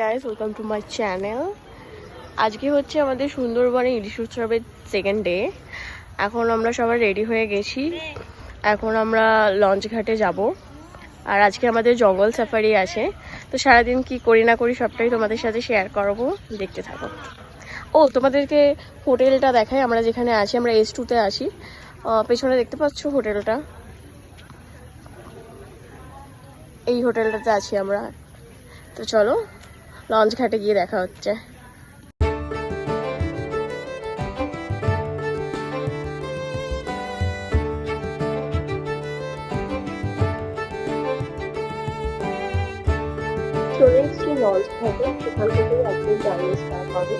Guys, welcome to my channel. আজকে হচ্ছে আমাদের সুন্দরবনে ইলিশ উৎসবের সেকেন্ড ডে। এখন আমরা সবাই রেডি হয়ে গেছি। এখন আমরা লঞ্চ ঘাটে যাব। আর আজকে আমাদের জঙ্গল সাফারি আছে, তো সারাদিন কি করি না করি সবটাই তোমাদের সাথে শেয়ার করবো, দেখতে থাকো। ও, তোমাদেরকে হোটেলটা দেখাই। আমরা যেখানে আছি, আমরা S2-তে আছি। পেছনে দেখতে পাচ্ছ হোটেলটা, এই হোটেলটাতে আছি আমরা। তো চলো লঞ্চ ঘাটে গিয়ে দেখা হচ্ছে। চলে এসেছি লঞ্চ ঘাটে, সেখান থেকে একদিন জার্নি স্টার্ট হবে।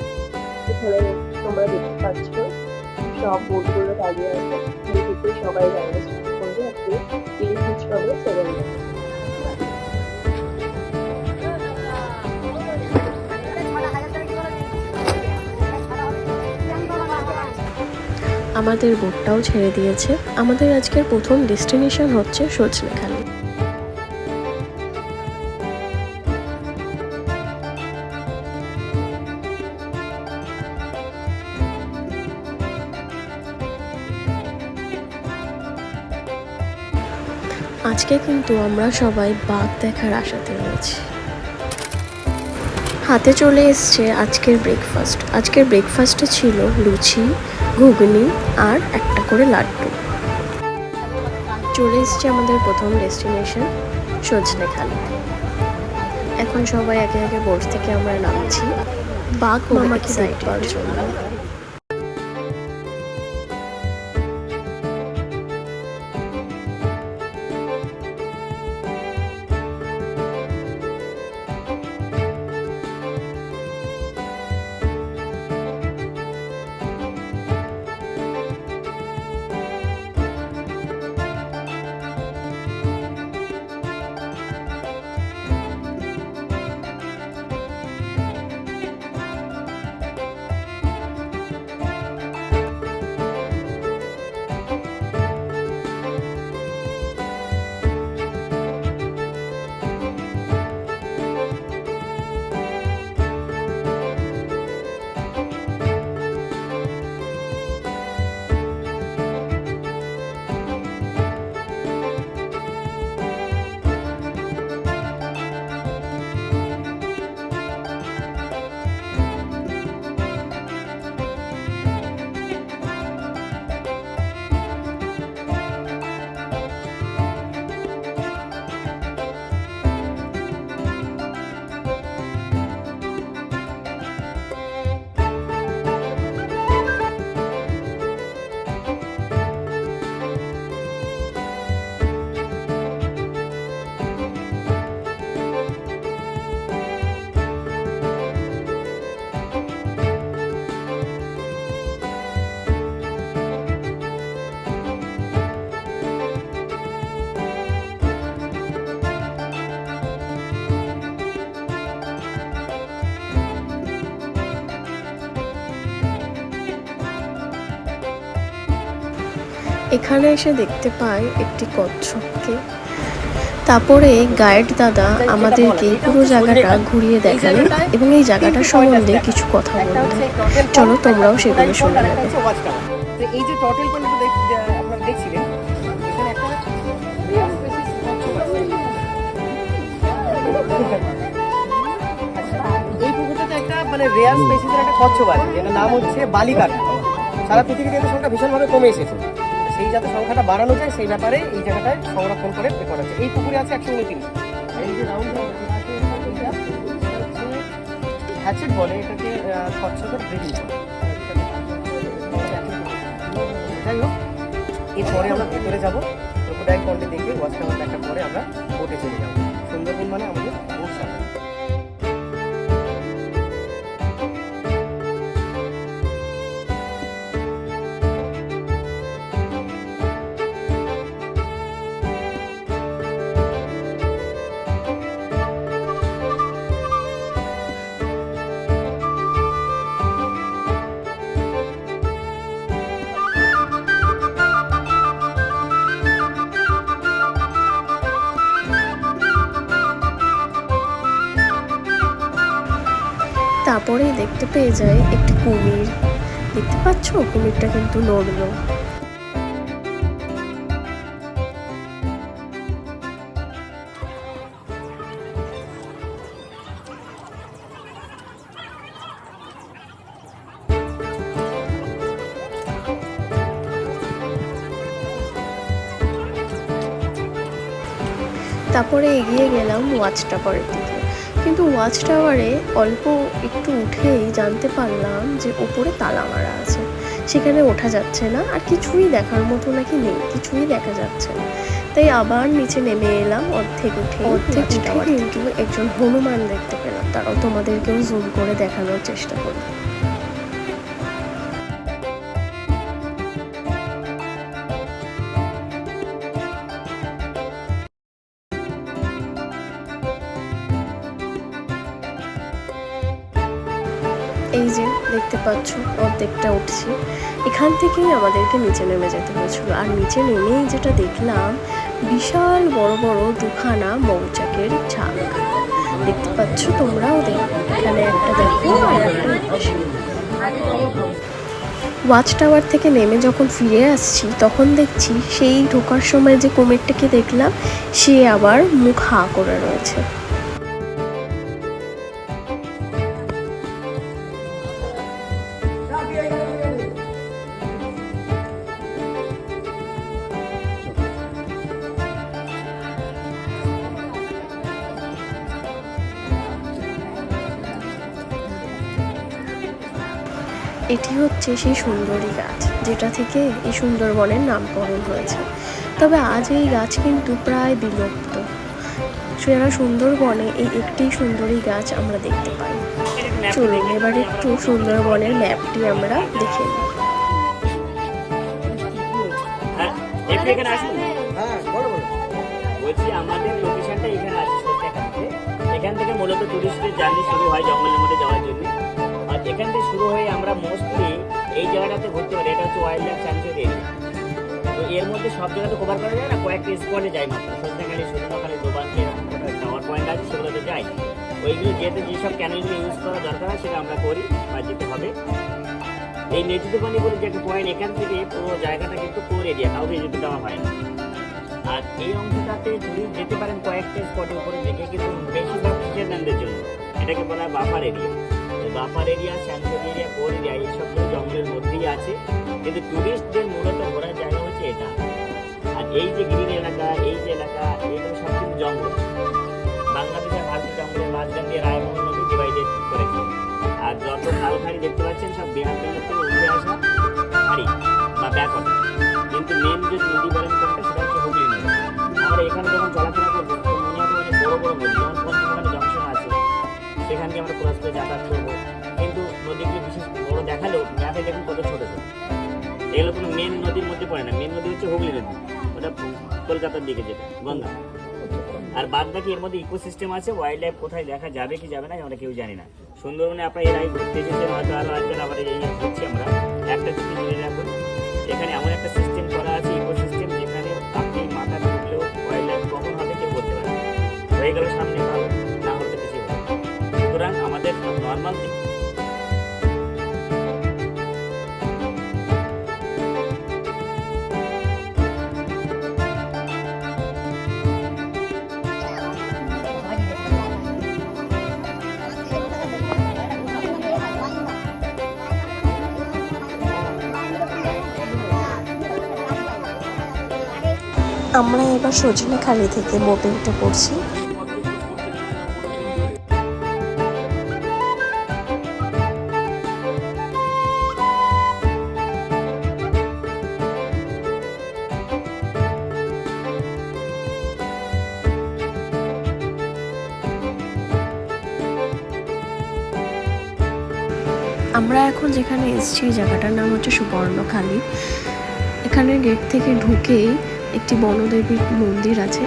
এখানে তোমরা দেখতে পাচ্ছ সব বোটগুলো দাঁড়িয়ে আছে, এখান থেকে সবাই জার্নি স্টার্ট করবে একদিন ইলিশ উৎসবের সেকেন্ড ডে। আমাদের বোটটাও ছেড়ে দিয়েছে। আমাদের আজকের প্রথম ডেস্টিনেশন হচ্ছে সজনেখালি। আজকে কিন্তু আমরা সবাই বাঘ দেখার আশাতে রয়েছি। হাতে চলে এসছে আজকের ব্রেকফাস্ট। আজকের ব্রেকফাস্টে ছিল লুচি, ঘুগনি আর একটা করে লাড্ডু। চলে এসছে আমাদের প্রথম ডেস্টিনেশন সজনেখালি। এখন সবাই একে একে বোট থেকে আমরা নামছি বাঘ মামাকে দেখবার জন্য। এখানে এসে দেখতে পাই একটি কচ্ছপকে। তারপরে গাইড দাদা আমাদেরকে পুরো জায়গাটা ঘুরিয়ে দেখালেন এবং এই জায়গাটা সম্বন্ধে কিছু কথা বললেন। চলো তোমরাও সেগুলো শুনে নেবে। এই যে টর্টেল পয়েন্ট আপনারা দেখছিলেন, এখানে একটা এই পুকুরটাতে একটা মানে রেয়ার স্পেসিসের একটা কচ্ছপ আছে, যেটার নাম হচ্ছে বালিকাটা। সারা পৃথিবীতে এদের সংখ্যা ভীষণভাবে কমে এসেছে। সেই যাতে সংখ্যাটা বাড়ানো যায় সেই ব্যাপারে এই জায়গাটায় সংরক্ষণ করে করা আছে। এই পুকুরে আছে 129। এই যে রাউন্ড হ্যাচেট বলে এটাকে, কচ্ছপের ব্রিডিং। যাই হোক, এরপরে আমরা ভেতরে যাবো, ক্রোকোডাইল পন্ডে দেখে ওয়াচ টাওয়ার দেখার পরে আমরা বোটে চলে যাবো। সুন্দরবন মানে আমাদের বোট সাফারি। তারপরেই দেখতে পেয়ে যায় একটি কুমির। দেখতে পাচ্ছ কুমিরটা কিন্তু নড়লো। তারপরে এগিয়ে গেলাম ওয়াচ টাওয়ারের দিকে, কিন্তু ওয়াচ টাওয়ারে অল্প একটু উঠেই জানতে পারলাম যে ওপরে তালা মারা আছে, সেখানে ওঠা যাচ্ছে না, আর কিছুই দেখার মতো নাকি নেই, কিছুই দেখা যাচ্ছে না। তাই আবার নিচে নেমে এলাম অর্ধেক উঠে। কিন্তু একজন হনুমান দেখতে পেলাম, তারাও তোমাদেরকেও জুম করে দেখানোর চেষ্টা করি। এই যে দেখতে পাচ্ছ অর্ধেকটা উঠছি, এখান থেকেই আমাদেরকে নিচে নেমে যেতে হয়েছিল। আর নিচে নেমেই যেটা দেখলাম, বিশাল বড় বড় দুখানা মৌচাকের ঝাঁক। দেখতে পাচ্ছ তোমরাও দেখো, এখানে একটা দেখো আর একটা পাশে। ওয়াচ টাওয়ার থেকে নেমে যখন ফিরে আসছি তখন দেখছি সেই ঢোকার সময় যে কুমিরটাকে দেখলাম সে আবার মুখ হাঁ করে রয়েছে। এটি হচ্ছে সেই সুন্দরী গাছ যেটা থেকে এই সুন্দরবনের নামকরণ হয়েছে। তবে আজ এই গাছ কিন্তু প্রায় বিলুপ্ত। সেরা সুন্দরবনে এই একটি সুন্দরী গাছ আমরা দেখতে পাই। চলুন এবার একটু সুন্দরবনের ম্যাপটি আমরা দেখে নিই। বলছি আমাদের লোকেশনটা এখানে আছে সত্যি। এখান থেকে মূলত টুরিস্টের জার্নি শুরু হয় জঙ্গলের মধ্যে যাওয়ার জন্য। আর এখান থেকে শুরু হয়ে আমরা মোস্টলি এই জায়গাটাতে ঘুরতে পারি। এটা হচ্ছে ওয়াইল্ড লাইফ স্যাংচুয়ারি এরিয়া। তো এর মধ্যে সব জায়গাতে কভার করা যায় না, কয়েকটা স্পটে যাই মাত্র। সন্ধ্যাখালী, সুন্দরখালী, দোবানকে এরকম টাওয়ার পয়েন্ট আছে, সেগুলোতে যাই। ওইগুলো যেতে যেসব ক্যানেলগুলো ইউজ করা দরকার হয় সেটা আমরা করি বা যেতে হবে। এই নেতিদোপানি বলে যে একটা পয়েন্ট, এখান থেকে পুরো জায়গাটা কিন্তু কোর এরিয়া, কাউকে যেতে দেওয়া হয় না। আর এই অংশটাতে যদি যেতে পারেন কয়েকটা স্পটের উপরে দেখে, কিন্তু বেশিরভাগ খ্রিস্টানদের জন্য এটাকে বলা হয় buffer area. Buffer area, sanctuary area, core area এইসবগুলো জঙ্গলের মধ্যেই আছে, কিন্তু টুরিস্টদের মূলত ঘোরার জায়গা হচ্ছে এটা। আর এই যে গ্রিন এলাকা, এই যে এলাকা, এগুলো সব কিন্তু জঙ্গল। বাংলাদেশের ভারতের জঙ্গলের মাঝখান দিয়ে রায়মোহন নদী ডিভাইডেড করেছে। আর যত খাল-খাড়ি দেখতে পাচ্ছেন সব বিহার থেকে উঠে আসা খাড়ি বা ব্যাকওয়াটার। কিন্তু মেন যে নদী বলেন কোনটা, সেটা হচ্ছে হুগলি নদী। আমরা এখানে যখন চলাফেরা করবো তো মনে হবে অনেক বড় বড় নদী, যেমন পঞ্চমখালী জংশন আছে, সেখান দিয়ে আমরা ক্রস করে যাতায়াত করবো। কিন্তু নদীগুলো বিশেষ বড় দেখালেও ম্যাপে দেখুন কত ছোট ছোট। এগুলো কোনো মেন নদীর মধ্যে পড়ে না। মেন নদী হচ্ছে হুগলি নদী, ওটা কলকাতার দিকে যেটা গঙ্গা। আর বাদ বাকি এর মধ্যে ইকোসিস্টেম আছে। ওয়াইল্ড লাইফ কোথায় দেখা যাবে কি যাবে না আমরা কেউ জানি না। সুন্দরবনে আপনার এর আগে ঘুরতে এসেছেন হয়তো, আরও আজকাল আবার এই ঘুরছি আমরা। একটা জিনিস জেনে রাখুন, এখানে এমন একটা সিস্টেম করা আছে, ইকোসিস্টেম, যেখানে আপনি মাথা ঢুকলেও ওয়াইল্ড লাইফ কখন হবে কেউ করতে পারে। হয়ে গেল সামনে ভালো, না হলে কিছু ভালো। সুতরাং আমাদের নর্মাল আমরা এবার সজনেখালি থেকে বোটে উঠে পড়ছি। আমরা এখন যেখানে এসেছি জায়গাটার নাম হচ্ছে সুবর্ণখালী। এখানে গেট থেকে ঢুকেই একটি বনদেবীর মন্দির আছে।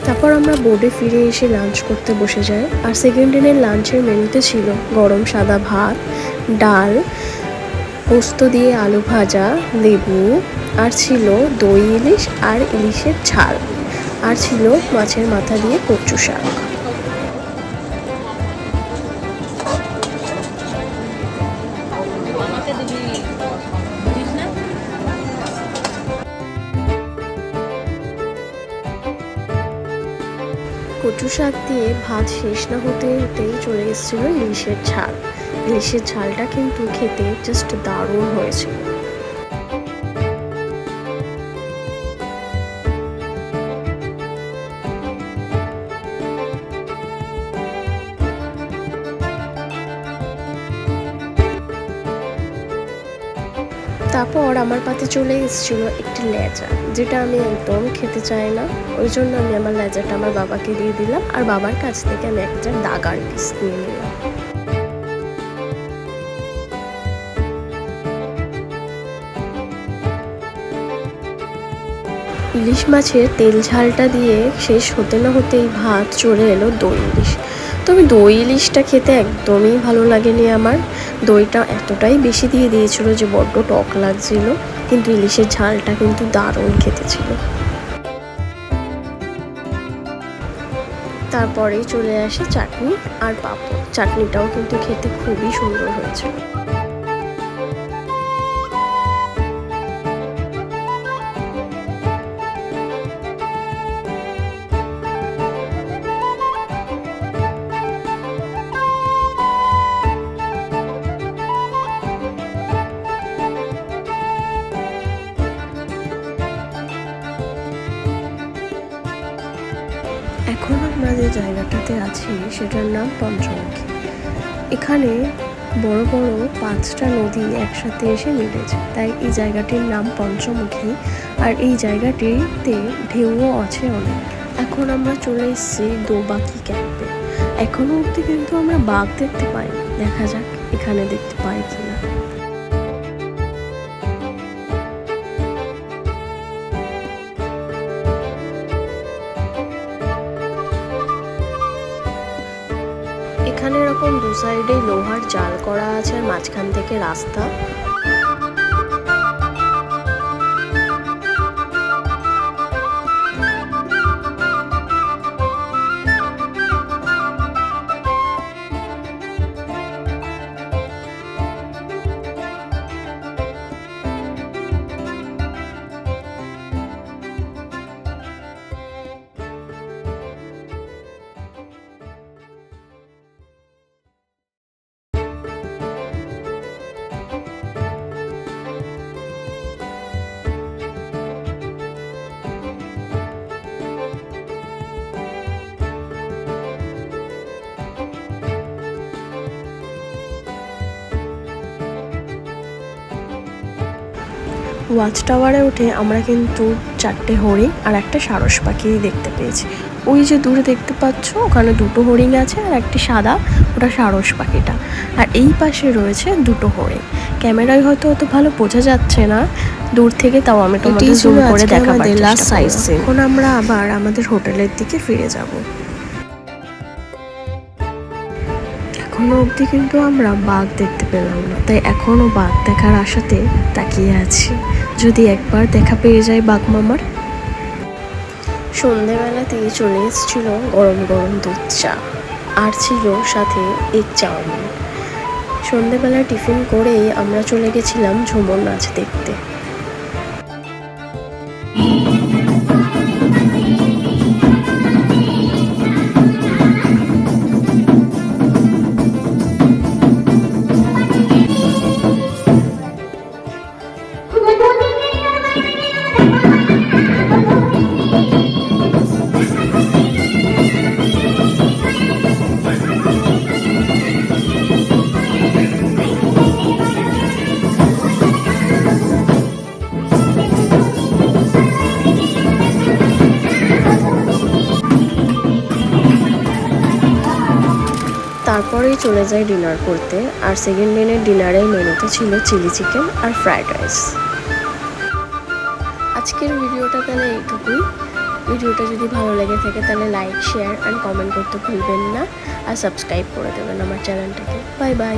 তারপর আমরা বোর্ডে ফিরে এসে লাঞ্চ করতে বসে যাই। আর সেকেন্ড দিনের লাঞ্চের মেনুতে ছিল গরম সাদা ভাত, ডাল, পোস্ত দিয়ে আলু ভাজা, লেবু, আর ছিল দই ইলিশ আর ইলিশের ঝাল, আর ছিল মাছের মাথা দিয়ে কচু শাক। কচু শাক দিয়ে ভাত শেষ না হতে হতেই চলে এসেছিল ইলিশের ঝাল। ইলিশের ঝালটা কিন্তু খেতে জাস্ট দারুণ হয়েছিল। তারপর আমার পাতে চলে এসেছিল একটি লেজা, যেটা আমি একদম খেতে চাই না। ওই জন্য আমি আমার লেজাটা আমার বাবাকে দিয়ে দিলাম, আর বাবার কাছ থেকে আমি একটা দাগার পিস নিয়ে নিলাম। ইলিশ মাছের তেল ঝালটা দিয়ে শেষ হতে না হতেই ভাত চলে এলো দই ইলিশ। তবে দই ইলিশটা খেতে একদমই ভালো লাগেনি আমার। দইটা এতটাই বেশি দিয়ে দিয়েছিল যে বড্ড টক লাগছিল, কিন্তু ইলিশের ঝালটা কিন্তু দারুণ খেতে ছিল। তারপরেই চলে আসে চাটনি আর পাঁপড়। চাটনিটাও কিন্তু খেতে খুবই সুন্দর হয়েছিল। এখন আমরা যে জায়গাটাতে আছি সেটার নাম পঞ্চমুখী। এখানে বড় বড় 5টা নদী একসাথে এসে মিলেছে, তাই এই জায়গাটির নাম পঞ্চমুখী। আর এই জায়গাটিতে ঢেউও আছে অনেক। এখন আমরা চলে এসেছি দোবাকি ক্যাম্পে। এখনো অবধি কিন্তু আমরা বাঘ দেখতে পাই, দেখা যাক এখানে দেখতে পাই কিনা। এখানে এরকম দু সাইডে লোহার জাল করা আছে, আর মাঝখান থেকে রাস্তা। ওয়াচ টাওয়ারে উঠে আমরা কিন্তু 4টে হরিণ আর একটা সারস পাখি দেখতে পেয়েছি। ওই যে দূরে দেখতে পাচ্ছ, ওখানে 2টো হরিণ আছে আর একটি সাদা, ওটা সারস পাখিটা। আর এই পাশে রয়েছে 2টো হরিণ। ক্যামেরায় হয়তো অত ভালো বোঝা যাচ্ছে না দূর থেকে, তাও আমি তোমাদের জুম করে দেখাবার চেষ্টা করব। এখন আমরা আবার আমাদের হোটেলের দিকে ফিরে যাব। এখনো অবধি কিন্তু আমরা বাঘ দেখতে পেলাম না, তাই এখনো বাঘ দেখার আশাতে তাকিয়ে আছি, যদি একবার দেখা পেয়ে যায় বাঘ মামার। সন্ধেবেলাতেই চলে এসেছিল গরম গরম দুধ চা, আর ছিল সাথে এক চাউমিন। সন্ধেবেলা টিফিন করেই আমরা চলে গেছিলাম ঝুমুর নাচ দেখতে। তারপরেই চলে যাই ডিনার করতে। আর সেকেন্ড দিনের ডিনারের মেনুতে ছিল চিলি চিকেন আর ফ্রাইড রাইস। আজকের ভিডিওটা তাহলে এইটুকুই। ভিডিওটা যদি ভালো লেগে থাকে তাহলে লাইক, শেয়ার অ্যান্ড কমেন্ট করতে ভুলবেন না, আর সাবস্ক্রাইব করে দেবেন আমার চ্যানেলটাকে। Bye bye.